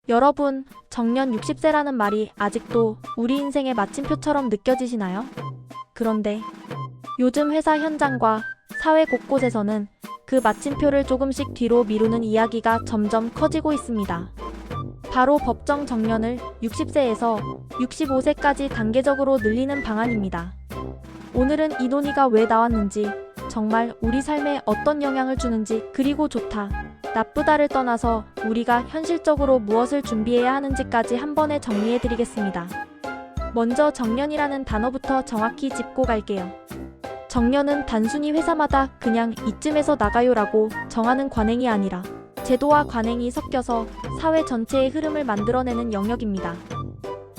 여러분, 정년 60세라는 말이 아직도 우리 인생의 마침표처럼 느껴지시나요? 그런데 요즘 회사 현장과 사회 곳곳에서는 그 마침표를 조금씩 뒤로 미루는 이야기가 점점 커지고 있습니다. 바로 법정 정년을 60세에서 65세까지 단계적으로 늘리는 방안입니다. 오늘은 이 논의가 왜 나왔는지, 정말 우리 삶에 어떤 영향을 주는지, 그리고 좋다, 나쁘다를 떠나서 우리가 현실적으로 무엇을 준비해야 하는지까지 한 번에 정리해드리겠습니다. 먼저 정년이라는 단어부터 정확히 짚고 갈게요. 정년은 단순히 회사마다 그냥 이쯤에서 나가요라고 정하는 관행이 아니라 제도와 관행이 섞여서 사회 전체의 흐름을 만들어내는 영역입니다.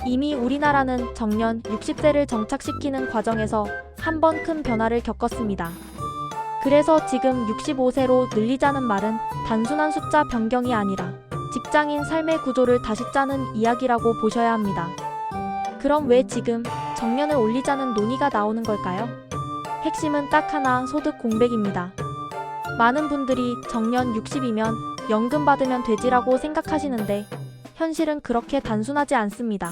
이미 우리나라는 정년 60세를 정착시키는 과정에서 한 번 큰 변화를 겪었습니다. 그래서 지금 65세로 늘리자는 말은 단순한 숫자 변경이 아니라 직장인 삶의 구조를 다시 짜는 이야기라고 보셔야 합니다. 그럼 왜 지금 정년을 올리자는 논의가 나오는 걸까요? 핵심은 딱 하나, 소득 공백입니다. 많은 분들이 정년 60이면 연금 받으면 되지라고 생각하시는데 현실은 그렇게 단순하지 않습니다.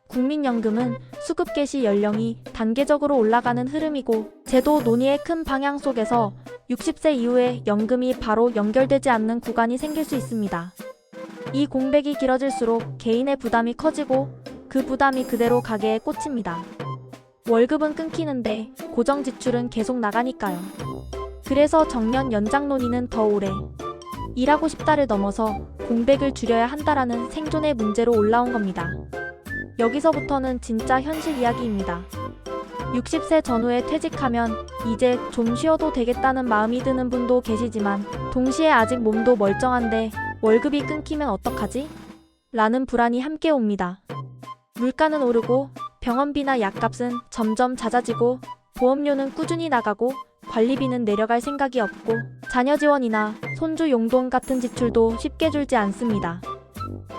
국민연금은 수급 개시 연령이 단계적으로 올라가는 흐름이고, 제도 논의의 큰 방향 속에서 60세 이후에 연금이 바로 연결되지 않는 구간이 생길 수 있습니다. 이 공백이 길어질수록 개인의 부담이 커지고 그 부담이 그대로 가계에 꽂힙니다. 월급은 끊기는데 고정 지출은 계속 나가니까요. 그래서 정년 연장 논의는 더 오래 일하고 싶다를 넘어서 공백을 줄여야 한다라는 생존의 문제로 올라온 겁니다. 여기서부터는 진짜 현실 이야기입니다. 60세 전후에 퇴직하면 이제 좀 쉬어도 되겠다는 마음이 드는 분도 계시지만, 동시에 아직 몸도 멀쩡한데 월급이 끊기면 어떡하지? 라는 불안이 함께 옵니다. 물가는 오르고 병원비나 약값은 점점 잦아지고 보험료는 꾸준히 나가고 관리비는 내려갈 생각이 없고 자녀 지원이나 손주 용돈 같은 지출도 쉽게 줄지 않습니다.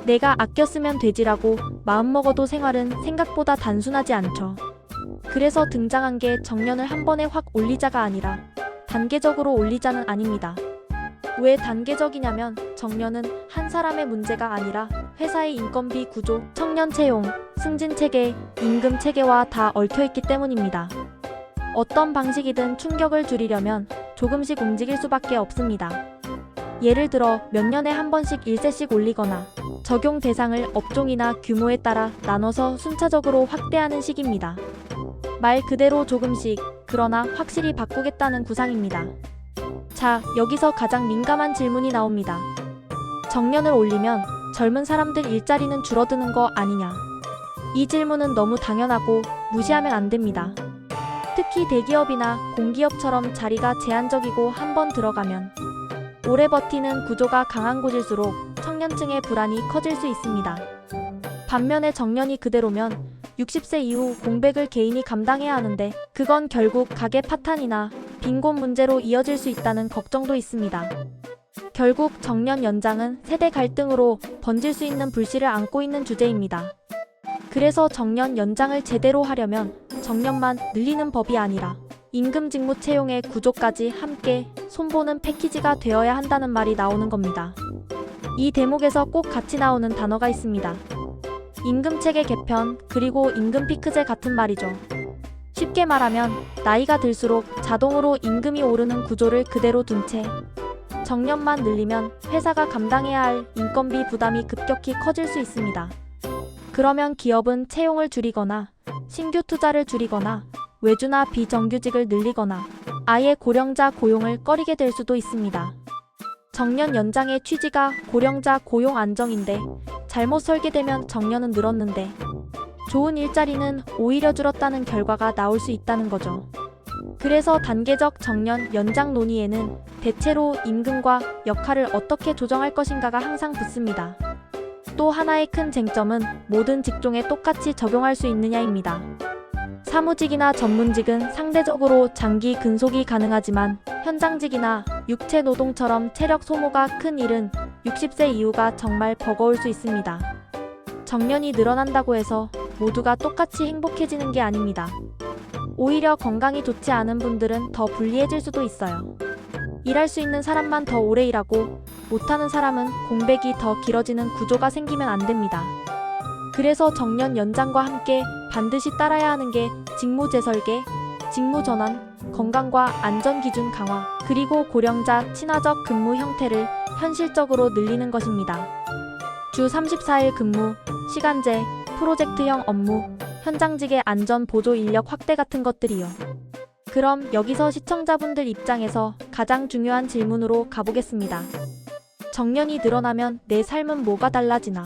내가 아껴 쓰면 되지라고 마음먹어도 생활은 생각보다 단순하지 않죠. 그래서 등장한 게 정년을 한 번에 확 올리자가 아니라 단계적으로 올리자는 아닙니다. 왜 단계적이냐면 정년은 한 사람의 문제가 아니라 회사의 인건비 구조, 청년 채용, 승진 체계, 임금 체계와 다 얽혀있기 때문입니다. 어떤 방식이든 충격을 줄이려면 조금씩 움직일 수밖에 없습니다. 예를 들어 몇 년에 한 번씩 1세씩 올리거나 적용 대상을 업종이나 규모에 따라 나눠서 순차적으로 확대하는 식입니다. 말 그대로 조금씩, 그러나 확실히 바꾸겠다는 구상입니다. 자, 여기서 가장 민감한 질문이 나옵니다. 정년을 올리면 젊은 사람들 일자리는 줄어드는 거 아니냐? 이 질문은 너무 당연하고 무시하면 안 됩니다. 특히 대기업이나 공기업처럼 자리가 제한적이고 한 번 들어가면 오래 버티는 구조가 강한 곳일수록 청년층의 불안이 커질 수 있습니다. 반면에 정년이 그대로면 60세 이후 공백을 개인이 감당해야 하는데 그건 결국 가계 파탄이나 빈곤 문제로 이어질 수 있다는 걱정도 있습니다. 결국 정년 연장은 세대 갈등으로 번질 수 있는 불씨를 안고 있는 주제입니다. 그래서 정년 연장을 제대로 하려면 정년만 늘리는 법이 아니라 임금 직무 채용의 구조까지 함께 손보는 패키지가 되어야 한다는 말이 나오는 겁니다. 이 대목에서 꼭 같이 나오는 단어가 있습니다. 임금체계 개편, 그리고 임금 피크제 같은 말이죠. 쉽게 말하면 나이가 들수록 자동으로 임금이 오르는 구조를 그대로 둔 채 정년만 늘리면 회사가 감당해야 할 인건비 부담이 급격히 커질 수 있습니다. 그러면 기업은 채용을 줄이거나 신규 투자를 줄이거나 외주나 비정규직을 늘리거나 아예 고령자 고용을 꺼리게 될 수도 있습니다. 정년 연장의 취지가 고령자 고용 안정인데 잘못 설계되면 정년은 늘었는데 좋은 일자리는 오히려 줄었다는 결과가 나올 수 있다는 거죠. 그래서 단계적 정년 연장 논의에는 대체로 임금과 역할을 어떻게 조정할 것인가가 항상 붙습니다. 또 하나의 큰 쟁점은 모든 직종에 똑같이 적용할 수 있느냐입니다. 사무직이나 전문직은 상대적으로 장기 근속이 가능하지만 현장직이나 육체 노동처럼 체력 소모가 큰 일은 60세 이후가 정말 버거울 수 있습니다. 정년이 늘어난다고 해서 모두가 똑같이 행복해지는 게 아닙니다. 오히려 건강이 좋지 않은 분들은 더 불리해질 수도 있어요. 일할 수 있는 사람만 더 오래 일하고 못하는 사람은 공백이 더 길어지는 구조가 생기면 안 됩니다. 그래서 정년 연장과 함께 반드시 따라야 하는 게 직무 재설계, 직무 전환, 건강과 안전 기준 강화, 그리고 고령자 친화적 근무 형태를 현실적으로 늘리는 것입니다. 주 34일 근무, 시간제, 프로젝트형 업무, 현장직의 안전 보조 인력 확대 같은 것들이요. 그럼 여기서 시청자분들 입장에서 가장 중요한 질문으로 가보겠습니다. 정년이 늘어나면 내 삶은 뭐가 달라지나?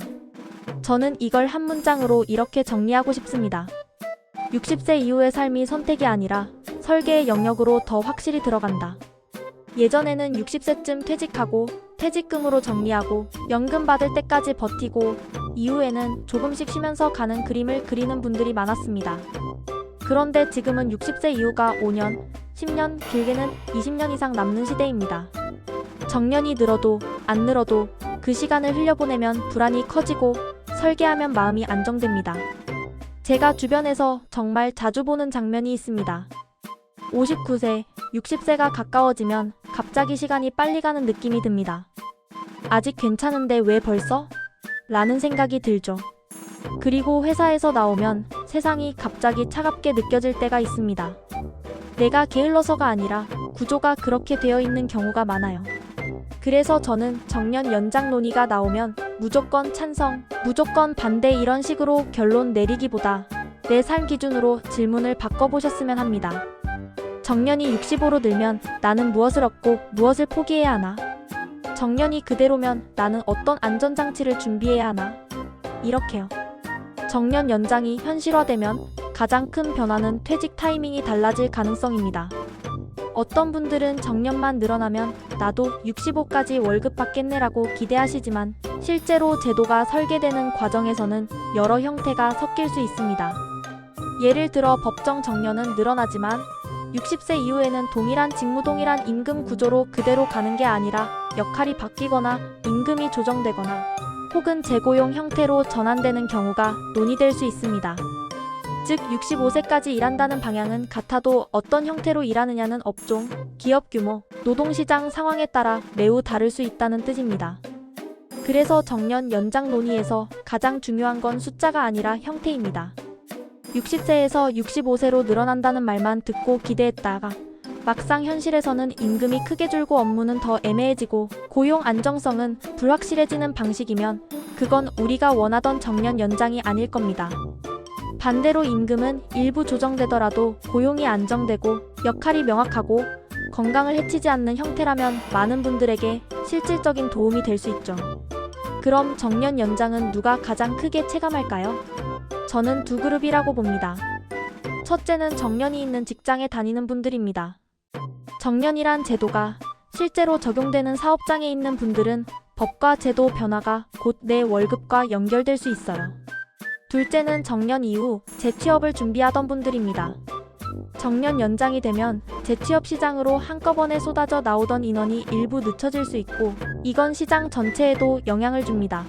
저는 이걸 한 문장으로 이렇게 정리하고 싶습니다. 60세 이후의 삶이 선택이 아니라 설계의 영역으로 더 확실히 들어간다. 예전에는 60세쯤 퇴직하고 퇴직금으로 정리하고 연금 받을 때까지 버티고 이후에는 조금씩 쉬면서 가는 그림을 그리는 분들이 많았습니다. 그런데 지금은 60세 이후가 5년, 10년, 길게는 20년 이상 남는 시대입니다. 정년이 늘어도 안 늘어도 그 시간을 흘려보내면 불안이 커지고 설계하면 마음이 안정됩니다. 제가 주변에서 정말 자주 보는 장면이 있습니다. 59세, 60세가 가까워지면 갑자기 시간이 빨리 가는 느낌이 듭니다. 아직 괜찮은데 왜 벌써? 라는 생각이 들죠. 그리고 회사에서 나오면 세상이 갑자기 차갑게 느껴질 때가 있습니다. 내가 게을러서가 아니라 구조가 그렇게 되어 있는 경우가 많아요. 그래서 저는 정년 연장 논의가 나오면 무조건 찬성, 무조건 반대 이런 식으로 결론 내리기보다 내 삶 기준으로 질문을 바꿔보셨으면 합니다. 정년이 65로 늘면 나는 무엇을 얻고 무엇을 포기해야 하나? 정년이 그대로면 나는 어떤 안전장치를 준비해야 하나? 이렇게요. 정년 연장이 현실화되면 가장 큰 변화는 퇴직 타이밍이 달라질 가능성입니다. 어떤 분들은 정년만 늘어나면 나도 65까지 월급 받겠네라고 기대하시지만 실제로 제도가 설계되는 과정에서는 여러 형태가 섞일 수 있습니다. 예를 들어 법정 정년은 늘어나지만 60세 이후에는 동일한 직무 동일한 임금 구조로 그대로 가는 게 아니라 역할이 바뀌거나 임금이 조정되거나 혹은 재고용 형태로 전환되는 경우가 논의될 수 있습니다. 즉 65세까지 일한다는 방향은 같아도 어떤 형태로 일하느냐는 업종, 기업 규모, 노동시장 상황에 따라 매우 다를 수 있다는 뜻입니다. 그래서 정년 연장 논의에서 가장 중요한 건 숫자가 아니라 형태입니다. 60세에서 65세로 늘어난다는 말만 듣고 기대했다가 막상 현실에서는 임금이 크게 줄고 업무는 더 애매해지고 고용 안정성은 불확실해지는 방식이면 그건 우리가 원하던 정년 연장이 아닐 겁니다. 반대로 임금은 일부 조정되더라도 고용이 안정되고 역할이 명확하고 건강을 해치지 않는 형태라면 많은 분들에게 실질적인 도움이 될 수 있죠. 그럼 정년 연장은 누가 가장 크게 체감할까요? 저는 두 그룹이라고 봅니다. 첫째는 정년이 있는 직장에 다니는 분들입니다. 정년이란 제도가 실제로 적용되는 사업장에 있는 분들은 법과 제도 변화가 곧 내 월급과 연결될 수 있어요. 둘째는 정년 이후 재취업을 준비하던 분들입니다. 정년 연장이 되면 재취업 시장으로 한꺼번에 쏟아져 나오던 인원이 일부 늦춰질 수 있고 이건 시장 전체에도 영향을 줍니다.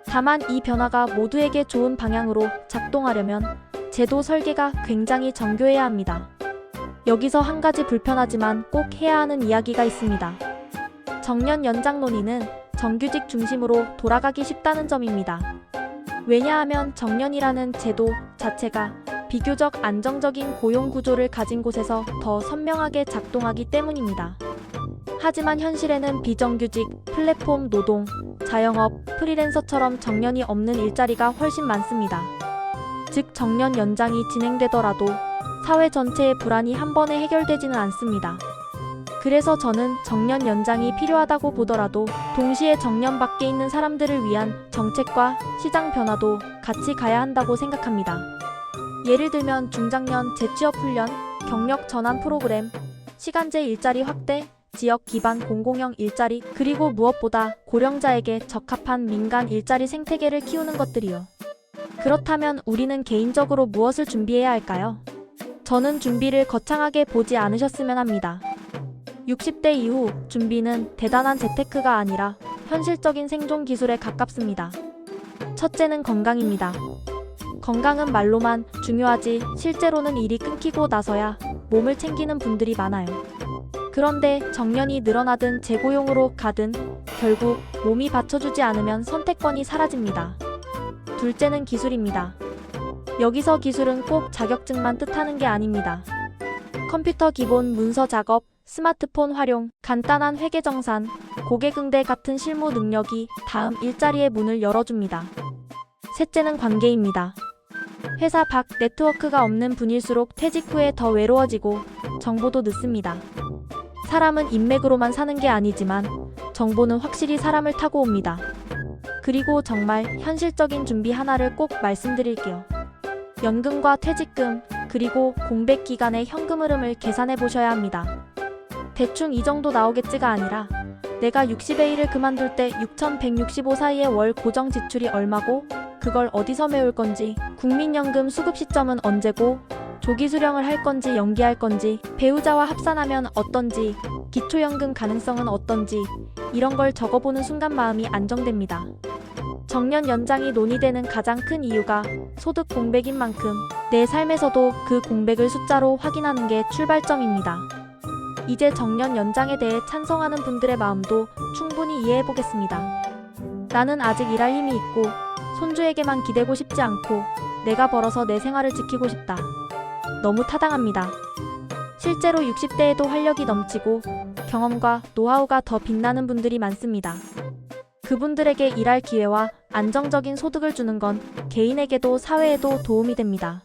다만 이 변화가 모두에게 좋은 방향으로 작동하려면 제도 설계가 굉장히 정교해야 합니다. 여기서 한 가지 불편하지만 꼭 해야 하는 이야기가 있습니다. 정년 연장 논의는 정규직 중심으로 돌아가기 쉽다는 점입니다. 왜냐하면 정년이라는 제도 자체가 비교적 안정적인 고용 구조를 가진 곳에서 더 선명하게 작동하기 때문입니다. 하지만 현실에는 비정규직, 플랫폼 노동, 자영업, 프리랜서처럼 정년이 없는 일자리가 훨씬 많습니다. 즉 정년 연장이 진행되더라도 사회 전체의 불안이 한 번에 해결되지는 않습니다. 그래서 저는 정년 연장이 필요하다고 보더라도 동시에 정년 밖에 있는 사람들을 위한 정책과 시장 변화도 같이 가야 한다고 생각합니다. 예를 들면 중장년 재취업 훈련, 경력 전환 프로그램, 시간제 일자리 확대, 지역 기반 공공형 일자리, 그리고 무엇보다 고령자에게 적합한 민간 일자리 생태계를 키우는 것들이요. 그렇다면 우리는 개인적으로 무엇을 준비해야 할까요? 저는 준비를 거창하게 보지 않으셨으면 합니다. 60대 이후 준비는 대단한 재테크가 아니라 현실적인 생존 기술에 가깝습니다. 첫째는 건강입니다. 건강은 말로만 중요하지 실제로는 일이 끊기고 나서야 몸을 챙기는 분들이 많아요. 그런데 정년이 늘어나든 재고용으로 가든 결국 몸이 받쳐주지 않으면 선택권이 사라집니다. 둘째는 기술입니다. 여기서 기술은 꼭 자격증만 뜻하는 게 아닙니다. 컴퓨터 기본 문서 작업, 스마트폰 활용, 간단한 회계 정산, 고객응대 같은 실무 능력이 다음 일자리의 문을 열어줍니다. 셋째는 관계입니다. 회사 밖 네트워크가 없는 분일수록 퇴직 후에 더 외로워지고 정보도 늦습니다. 사람은 인맥으로만 사는 게 아니지만 정보는 확실히 사람을 타고 옵니다. 그리고 정말 현실적인 준비 하나를 꼭 말씀드릴게요. 연금과 퇴직금, 그리고 공백 기간의 현금 흐름을 계산해 보셔야 합니다. 대충 이 정도 나오겠지가 아니라 내가 60의 1을 그만둘 때 6,165 사이의 월 고정 지출이 얼마고 그걸 어디서 메울 건지, 국민연금 수급 시점은 언제고, 조기 수령을 할 건지 연기할 건지, 배우자와 합산하면 어떤지, 기초연금 가능성은 어떤지 이런 걸 적어보는 순간 마음이 안정됩니다. 정년 연장이 논의되는 가장 큰 이유가 소득 공백인 만큼 내 삶에서도 그 공백을 숫자로 확인하는 게 출발점입니다. 이제 정년 연장에 대해 찬성하는 분들의 마음도 충분히 이해해보겠습니다. 나는 아직 일할 힘이 있고 손주에게만 기대고 싶지 않고 내가 벌어서 내 생활을 지키고 싶다. 너무 타당합니다. 실제로 60대에도 활력이 넘치고 경험과 노하우가 더 빛나는 분들이 많습니다. 그분들에게 일할 기회와 안정적인 소득을 주는 건 개인에게도 사회에도 도움이 됩니다.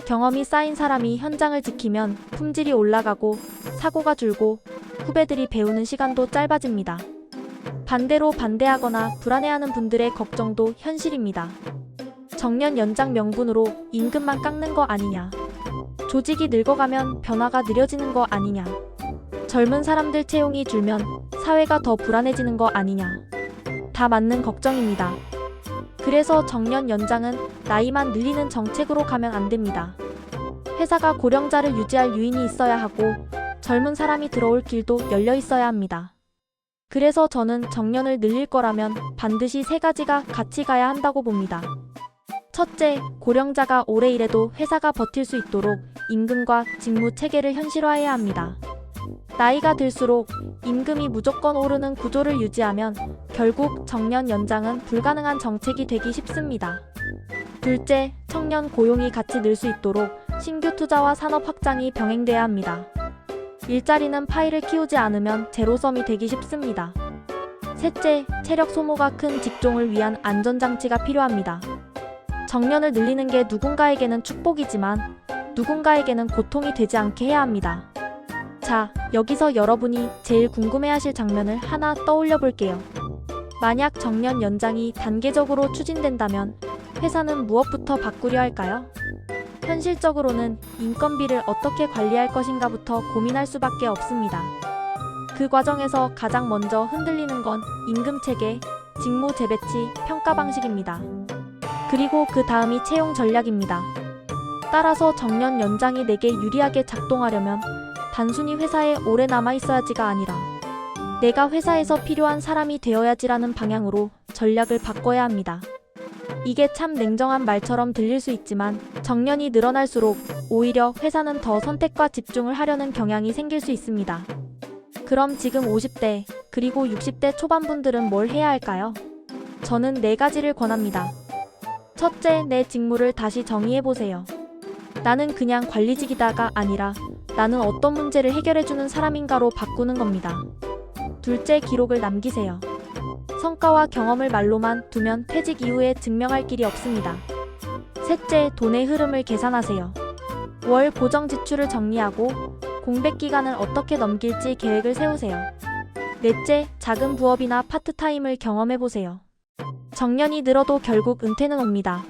경험이 쌓인 사람이 현장을 지키면 품질이 올라가고 사고가 줄고 후배들이 배우는 시간도 짧아집니다. 반대로 반대하거나 불안해하는 분들의 걱정도 현실입니다. 정년 연장 명분으로 임금만 깎는 거 아니냐. 조직이 늙어가면 변화가 느려지는 거 아니냐. 젊은 사람들 채용이 줄면 사회가 더 불안해지는 거 아니냐. 다 맞는 걱정입니다. 그래서 정년 연장은 나이만 늘리는 정책으로 가면 안 됩니다. 회사가 고령자를 유지할 유인이 있어야 하고 젊은 사람이 들어올 길도 열려 있어야 합니다. 그래서 저는 정년을 늘릴 거라면 반드시 세 가지가 같이 가야 한다고 봅니다. 첫째, 고령자가 오래 일해도 회사가 버틸 수 있도록 임금과 직무 체계를 현실화해야 합니다. 나이가 들수록 임금이 무조건 오르는 구조를 유지하면 결국 정년 연장은 불가능한 정책이 되기 쉽습니다. 둘째, 청년 고용이 같이 늘 수 있도록 신규 투자와 산업 확장이 병행돼야 합니다. 일자리는 파이를 키우지 않으면 제로섬이 되기 쉽습니다. 셋째, 체력 소모가 큰 직종을 위한 안전장치가 필요합니다. 정년을 늘리는 게 누군가에게는 축복이지만 누군가에게는 고통이 되지 않게 해야 합니다. 자, 여기서 여러분이 제일 궁금해하실 장면을 하나 떠올려 볼게요. 만약 정년 연장이 단계적으로 추진된다면 회사는 무엇부터 바꾸려 할까요? 현실적으로는 인건비를 어떻게 관리할 것인가부터 고민할 수밖에 없습니다. 그 과정에서 가장 먼저 흔들리는 건 임금 체계, 직무 재배치, 평가 방식입니다. 그리고 그 다음이 채용 전략입니다. 따라서 정년 연장이 내게 유리하게 작동하려면 단순히 회사에 오래 남아있어야지가 아니라 내가 회사에서 필요한 사람이 되어야지라는 방향으로 전략을 바꿔야 합니다. 이게 참 냉정한 말처럼 들릴 수 있지만 정년이 늘어날수록 오히려 회사는 더 선택과 집중을 하려는 경향이 생길 수 있습니다. 그럼 지금 50대 그리고 60대 초반분들은 뭘 해야 할까요? 저는 네 가지를 권합니다. 첫째, 내 직무를 다시 정의해보세요. 나는 그냥 관리직이다가 아니라 나는 어떤 문제를 해결해주는 사람인가로 바꾸는 겁니다. 둘째, 기록을 남기세요. 성과와 경험을 말로만 두면 퇴직 이후에 증명할 길이 없습니다. 셋째, 돈의 흐름을 계산하세요. 월 고정 지출을 정리하고 공백 기간을 어떻게 넘길지 계획을 세우세요. 넷째, 작은 부업이나 파트타임을 경험해보세요. 정년이 늘어도 결국 은퇴는 옵니다.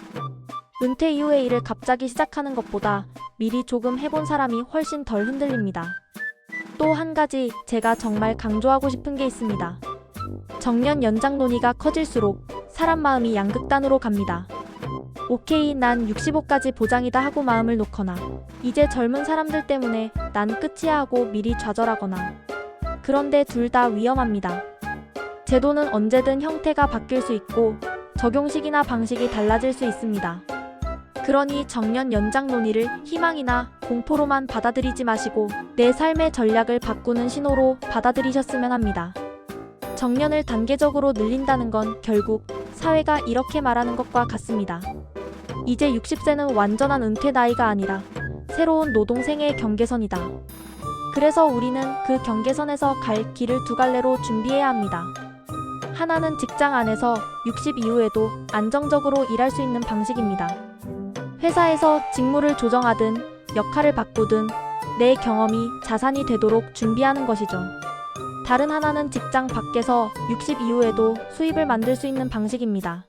은퇴 이후의 일을 갑자기 시작하는 것보다 미리 조금 해본 사람이 훨씬 덜 흔들립니다. 또 한 가지 제가 정말 강조하고 싶은 게 있습니다. 정년 연장 논의가 커질수록 사람 마음이 양극단으로 갑니다. 오케이, 난 65까지 보장이다 하고 마음을 놓거나 이제 젊은 사람들 때문에 난 끝이야 하고 미리 좌절하거나. 그런데 둘 다 위험합니다. 제도는 언제든 형태가 바뀔 수 있고 적용식이나 방식이 달라질 수 있습니다. 그러니 정년 연장 논의를 희망이나 공포로만 받아들이지 마시고 내 삶의 전략을 바꾸는 신호로 받아들이셨으면 합니다. 정년을 단계적으로 늘린다는 건 결국 사회가 이렇게 말하는 것과 같습니다. 이제 60세는 완전한 은퇴 나이가 아니라 새로운 노동생의 경계선이다. 그래서 우리는 그 경계선에서 갈 길을 두 갈래로 준비해야 합니다. 하나는 직장 안에서 60 이후에도 안정적으로 일할 수 있는 방식입니다. 회사에서 직무를 조정하든 역할을 바꾸든 내 경험이 자산이 되도록 준비하는 것이죠. 다른 하나는 직장 밖에서 60 이후에도 수입을 만들 수 있는 방식입니다.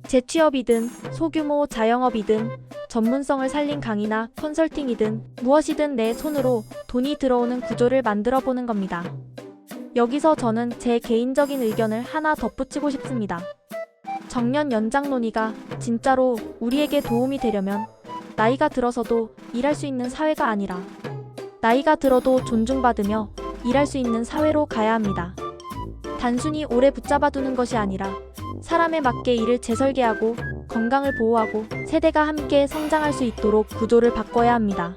재취업이든 소규모 자영업이든 전문성을 살린 강의나 컨설팅이든 무엇이든 내 손으로 돈이 들어오는 구조를 만들어 보는 겁니다. 여기서 저는 제 개인적인 의견을 하나 덧붙이고 싶습니다. 정년 연장 논의가 진짜로 우리에게 도움이 되려면 나이가 들어서도 일할 수 있는 사회가 아니라 나이가 들어도 존중받으며 일할 수 있는 사회로 가야 합니다. 단순히 오래 붙잡아두는 것이 아니라 사람에 맞게 일을 재설계하고 건강을 보호하고 세대가 함께 성장할 수 있도록 구조를 바꿔야 합니다.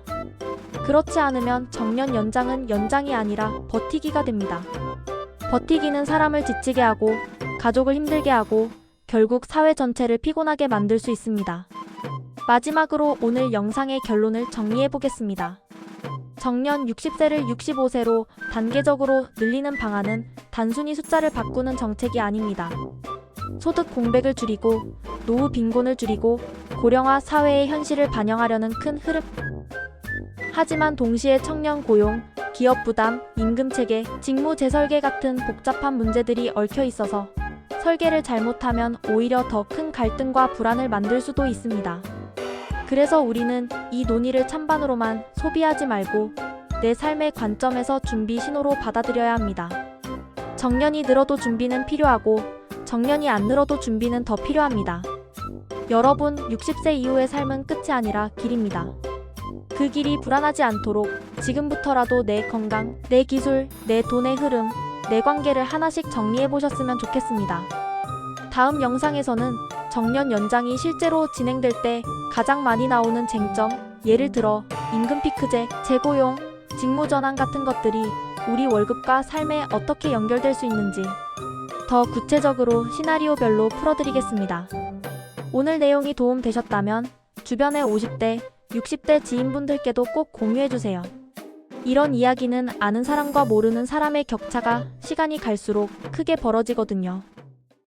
그렇지 않으면 정년 연장은 연장이 아니라 버티기가 됩니다. 버티기는 사람을 지치게 하고 가족을 힘들게 하고 결국 사회 전체를 피곤하게 만들 수 있습니다. 마지막으로 오늘 영상의 결론을 정리해 보겠습니다. 정년 60세를 65세로 단계적으로 늘리는 방안은 단순히 숫자를 바꾸는 정책이 아닙니다. 소득 공백을 줄이고 노후 빈곤을 줄이고 고령화 사회의 현실을 반영하려는 큰 흐름. 하지만 동시에 청년 고용, 기업 부담, 임금 체계, 직무 재설계 같은 복잡한 문제들이 얽혀 있어서 설계를 잘못하면 오히려 더 큰 갈등과 불안을 만들 수도 있습니다. 그래서 우리는 이 논의를 찬반으로만 소비하지 말고 내 삶의 관점에서 준비 신호로 받아들여야 합니다. 정년이 늘어도 준비는 필요하고 정년이 안 늘어도 준비는 더 필요합니다. 여러분, 60세 이후의 삶은 끝이 아니라 길입니다. 그 길이 불안하지 않도록 지금부터라도 내 건강, 내 기술, 내 돈의 흐름, 내 관계를 하나씩 정리해 보셨으면 좋겠습니다. 다음 영상에서는 정년 연장이 실제로 진행될 때 가장 많이 나오는 쟁점, 예를 들어 임금 피크제, 재고용, 직무 전환 같은 것들이 우리 월급과 삶에 어떻게 연결될 수 있는지 더 구체적으로 시나리오별로 풀어드리겠습니다. 오늘 내용이 도움되셨다면 주변의 50대, 60대 지인분들께도 꼭 공유해주세요. 이런 이야기는 아는 사람과 모르는 사람의 격차가 시간이 갈수록 크게 벌어지거든요.